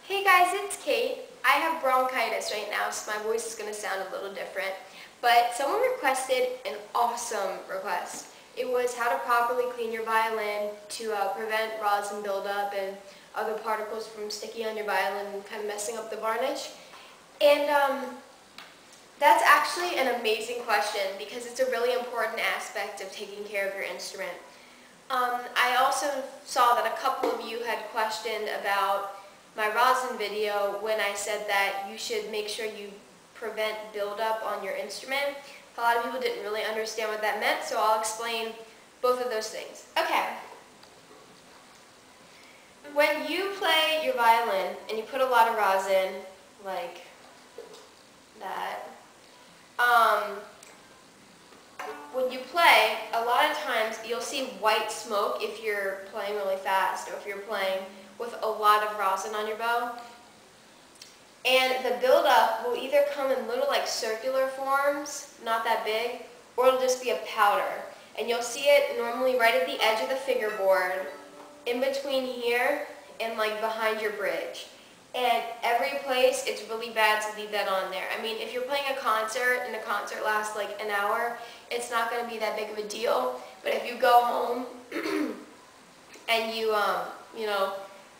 Hey guys, it's Kate. I have bronchitis right now, so my voice is going to sound a little different. But someone requested an awesome request. It was how to properly clean your violin to prevent rosin buildup and other particles from sticking on your violin and kind of messing up the varnish. And that's actually an amazing question because it's a really important aspect of taking care of your instrument. I also saw that a couple of you had questioned about my rosin video when I said that you should make sure you prevent buildup on your instrument. A lot of people didn't really understand what that meant, so I'll explain both of those things. Okay. When you play your violin and you put a lot of rosin, like that, when you play, a lot of times you'll see white smoke if you're playing really fast or if you're playing with a lot of rosin on your bow. And the buildup will either come in little like circular forms, not that big, or it'll just be a powder. And you'll see it normally right at the edge of the fingerboard, in between here and like behind your bridge. And every place, it's really bad to leave that on there. I mean, if you're playing a concert and the concert lasts like an hour, it's not going to be that big of a deal. But if you go home and you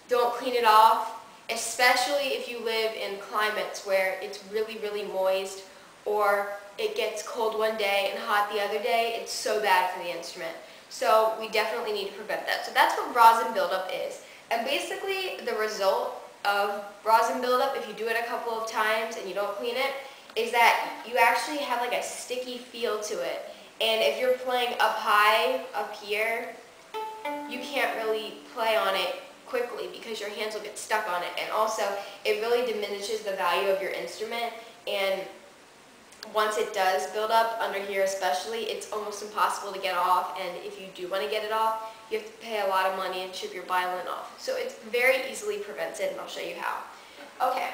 don't clean it off, especially if you live in climates where it's really, really moist or it gets cold one day and hot the other day, it's so bad for the instrument. So we definitely need to prevent that. So that's what rosin buildup is. And basically the result of rosin buildup, if you do it a couple of times and you don't clean it, is that you actually have like a sticky feel to it. And if you're playing up high, up here, you can't really play on it quickly because your hands will get stuck on it. And also, it really diminishes the value of your instrument. And once it does build up under here especially, it's almost impossible to get off. And if you do want to get it off, you have to pay a lot of money and ship your violin off. So it's very easily prevented, and I'll show you how. Okay.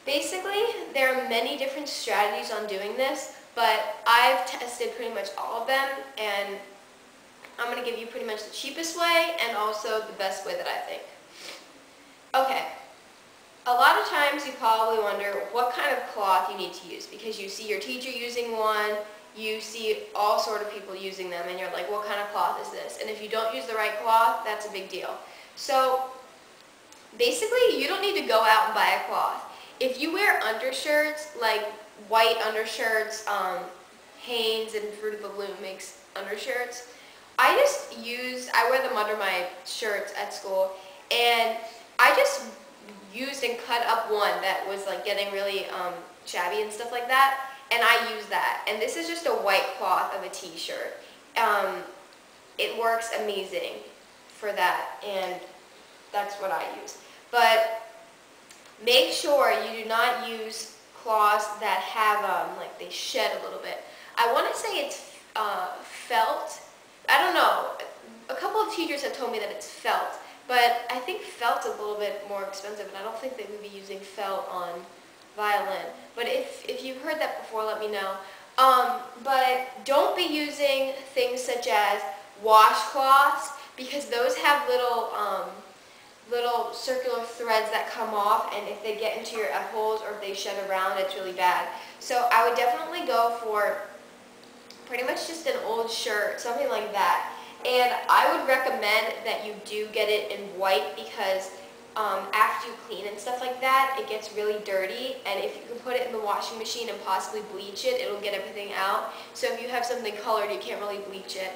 Basically, there are many different strategies on doing this, but I've tested pretty much all of them, and I'm going to give you pretty much the cheapest way and also the best way that I think. Okay. A lot of times you probably wonder what kind of cloth you need to use because you see your teacher using one, you see all sort of people using them, and you're like, what kind of cloth is this? And if you don't use the right cloth, that's a big deal. So basically, you don't need to go out and buy a cloth. If you wear undershirts, like white undershirts, Hanes and Fruit of the Loom makes undershirts, I wear them under my shirts at school, and I just used and cut up one that was like getting really shabby and stuff like that, and I use that. And this is just a white cloth of a t-shirt. It works amazing for that, and that's what I use. But make sure you do not use cloths that have, like they shed a little bit. I want to say it's felt. I don't know. A couple of teachers have told me that it's felt, but I think felt's a little bit more expensive, and I don't think they would be using felt on violin. But if you've heard that before, let me know. But don't be using things such as washcloths, because those have little circular threads that come off, and if they get into your F-holes or if they shed around, it's really bad. So I would definitely go for pretty much just an old shirt, something like that. And I would recommend that you do get it in white because after you clean and stuff like that, it gets really dirty, and if you can put it in the washing machine and possibly bleach it, it'll get everything out. So if you have something colored, you can't really bleach it.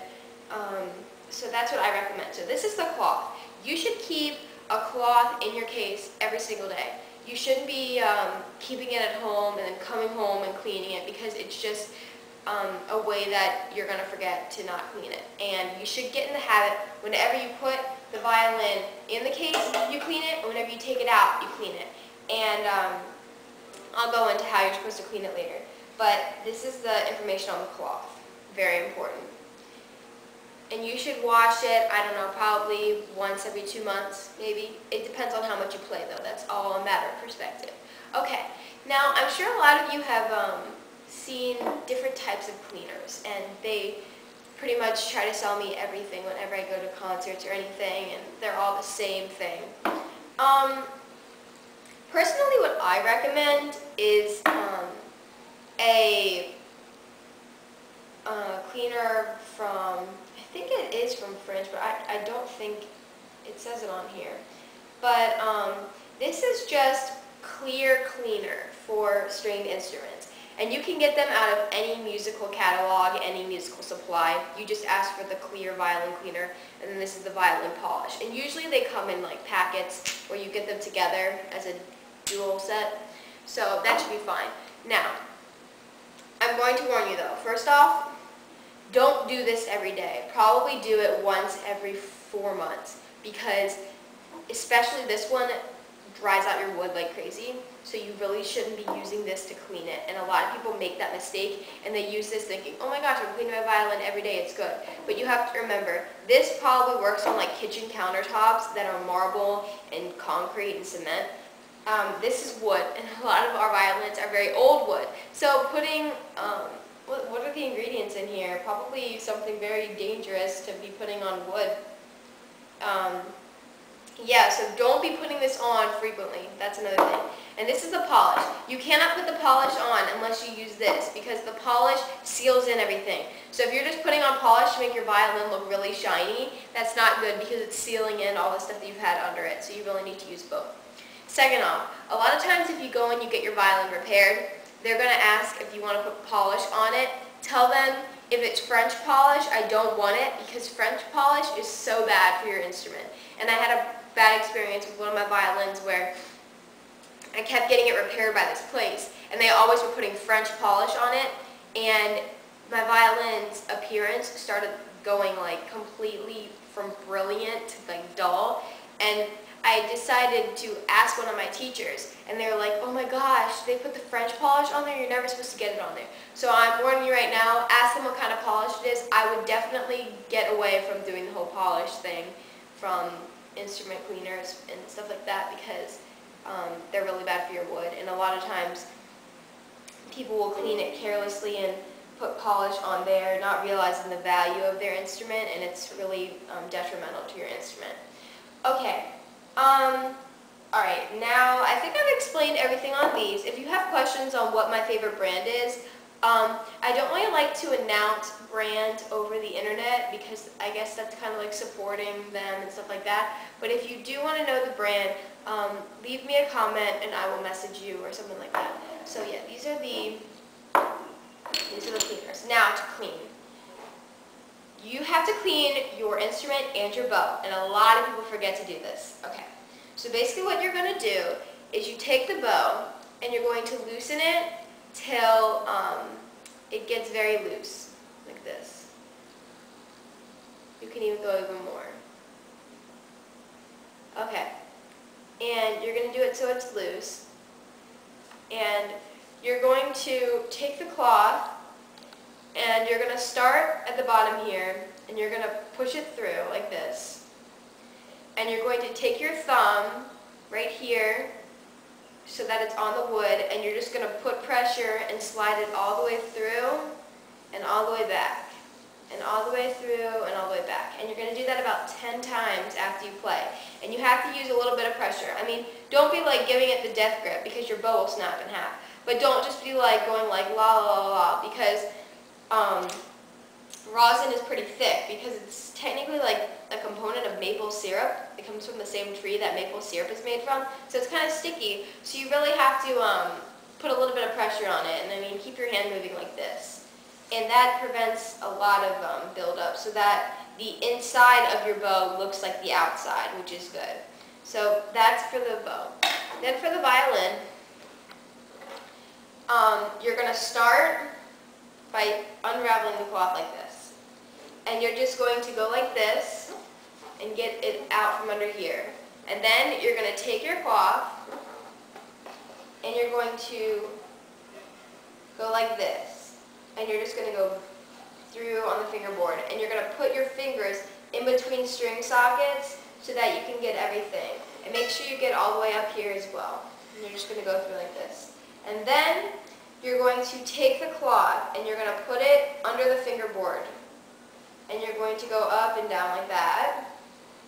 So that's what I recommend. So this is the cloth. You should keep a cloth in your case every single day. You shouldn't be keeping it at home and then coming home and cleaning it, because it's just a way that you're going to forget to not clean it. And you should get in the habit, whenever you put the violin in the case, you clean it, and whenever you take it out, you clean it. And I'll go into how you're supposed to clean it later. But this is the information on the cloth. Very important. And you should wash it, I don't know, probably once every 2 months, maybe. It depends on how much you play, though. That's all a matter of perspective. Okay, now I'm sure a lot of you have seen different types of cleaners, and they pretty much try to sell me everything whenever I go to concerts or anything, and they're all the same thing. Personally, what I recommend is a cleaner from, I think it is from French, but I don't think it says it on here. But this is just clear cleaner for stringed instruments. And you can get them out of any musical catalog, any musical supply. You just ask for the clear violin cleaner, and then this is the violin polish. And usually they come in like packets where you get them together as a dual set. So that should be fine. Now, I'm going to warn you though. First off, don't do this every day. Probably do it once every 4 months, because especially this one dries out your wood like crazy, so you really shouldn't be using this to clean it. And a lot of people make that mistake, and they use this thinking, oh my gosh, I'm cleaning my violin every day, it's good. But you have to remember, this probably works on like kitchen countertops that are marble and concrete and cement. This is wood, and a lot of our violins are very old wood. So putting, what are the ingredients in here? Probably something very dangerous to be putting on wood. Yeah, so don't be putting this on frequently. That's another thing. And this is the polish. You cannot put the polish on unless you use this, because the polish seals in everything. So if you're just putting on polish to make your violin look really shiny, that's not good, because it's sealing in all the stuff that you've had under it. So you really need to use both. Second off, a lot of times if you go and you get your violin repaired, they're going to ask if you want to put polish on it. Tell them, if it's French polish, I don't want it, because French polish is so bad for your instrument. And I had a bad experience with one of my violins where I kept getting it repaired by this place, and they always were putting French polish on it, and my violin's appearance started going like completely from brilliant to like dull. And I decided to ask one of my teachers, and they were like, oh my gosh, they put the French polish on there, you're never supposed to get it on there. So I'm warning you right now, ask them what kind of polish it is. I would definitely get away from doing the whole polish thing from instrument cleaners and stuff like that, because they're really bad for your wood. And a lot of times people will clean it carelessly and put polish on there, not realizing the value of their instrument, and it's really detrimental to your instrument. Okay. Alright, now I think I've explained everything on these. If you have questions on what my favorite brand is, I don't really like to announce brand over the internet, because I guess that's kind of like supporting them and stuff like that. But if you do want to know the brand, leave me a comment and I will message you or something like that. So yeah, these are the cleaners. Now to clean. You have to clean your instrument and your bow, and a lot of people forget to do this. Okay, so basically what you're going to do is you take the bow and you're going to loosen it till it gets very loose, like this. You can even go even more. Okay, and you're going to do it so it's loose, and you're going to take the cloth, and you're going to start at the bottom here, and you're going to push it through like this. And you're going to take your thumb right here so that it's on the wood, and you're just going to put pressure and slide it all the way through and all the way back. And all the way through and all the way back. And you're going to do that about 10 times after you play. And you have to use a little bit of pressure. I mean, don't be like giving it the death grip, because your bow will snap in half. But don't just be like going like la la la la, because rosin is pretty thick, because it's technically like a component of maple syrup. It comes from the same tree that maple syrup is made from, so it's kind of sticky. So you really have to put a little bit of pressure on it, and I mean, keep your hand moving like this. And that prevents a lot of buildup, so that the inside of your bow looks like the outside, which is good. So that's for the bow. Then for the violin, you're going to start by unraveling the cloth like this. And you're just going to go like this and get it out from under here. And then you're going to take your cloth and you're going to go like this. And you're just going to go through on the fingerboard. And you're going to put your fingers in between string sockets so that you can get everything. And make sure you get all the way up here as well. And you're just going to go through like this. And then you're going to take the cloth and you're going to put it under the fingerboard. And you're going to go up and down like that.